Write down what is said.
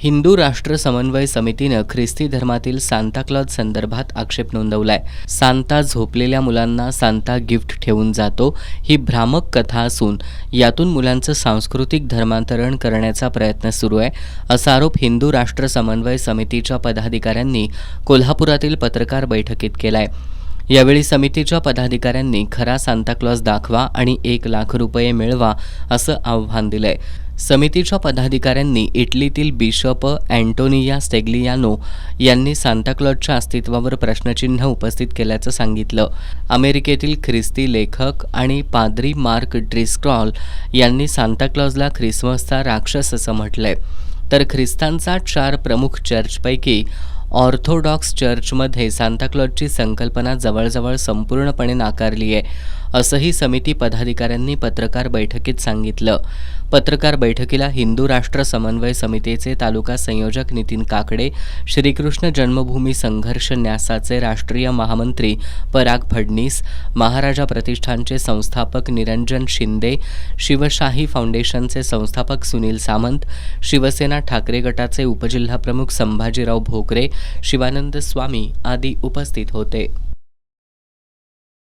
हिंदू राष्ट्र समन्वय समितीनं ख्रिस्ती धर्मातील सांताक्लॉज संदर्भात आक्षेप नोंदवलाय। सांता झोपलेल्या मुलांना सांता गिफ्ट ठेवून जातो ही भ्रामक कथा असून यातून मुलांचं सांस्कृतिक धर्मांतरण करण्याचा प्रयत्न सुरू आहे, असा आरोप हिंदू राष्ट्र समन्वय समितीच्या पदाधिकाऱ्यांनी कोल्हापुरातील पत्रकार बैठकीत केलाय। यावेळी समितीच्या पदाधिकाऱ्यांनी खरा सांताक्लॉज दाखवा आणि 1 लाख रुपये मिळवा असं आव्हान दिलंय। समितीच्या पदाधिकाऱ्यांनी इटलीतील बिशप अँटोनिया स्टेग्लियानो यांनी सांताक्लॉजच्या अस्तित्वावर प्रश्नचिन्ह उपस्थित केल्याचं सांगितलं। अमेरिकेतील ख्रिस्ती लेखक आणि पाद्री मार्क ड्रिस्क्रॉल यांनी सांताक्लॉजला ख्रिसमसचा राक्षस असं म्हटलंय। तर ख्रिस्तांचा 4 प्रमुख चर्चपैकी ऑर्थोडॉक्स चर्चमध्ये सांताक्लॉजची संकल्पना जवळजवळ संपूर्णपणे नाकारली आहे, असंही समिती पदाधिकाऱ्यांनी पत्रकार बैठकीत सांगितलं। पत्रकार बैठकीला हिंदू राष्ट्र समन्वय समितीचे तालुका संयोजक नितीन काकडे, श्रीकृष्ण जन्मभूमी संघर्ष न्यासाचे राष्ट्रीय महामंत्री पराग फडणीस, महाराजा प्रतिष्ठानचे संस्थापक निरंजन शिंदे, शिवशाही फाउंडेशनचे संस्थापक सुनील सामंत, शिवसेना ठाकरे गटाचे उपजिल्हाप्रमुख संभाजीराव भोकरे, शिवानंद स्वामी आदी उपस्थित होते।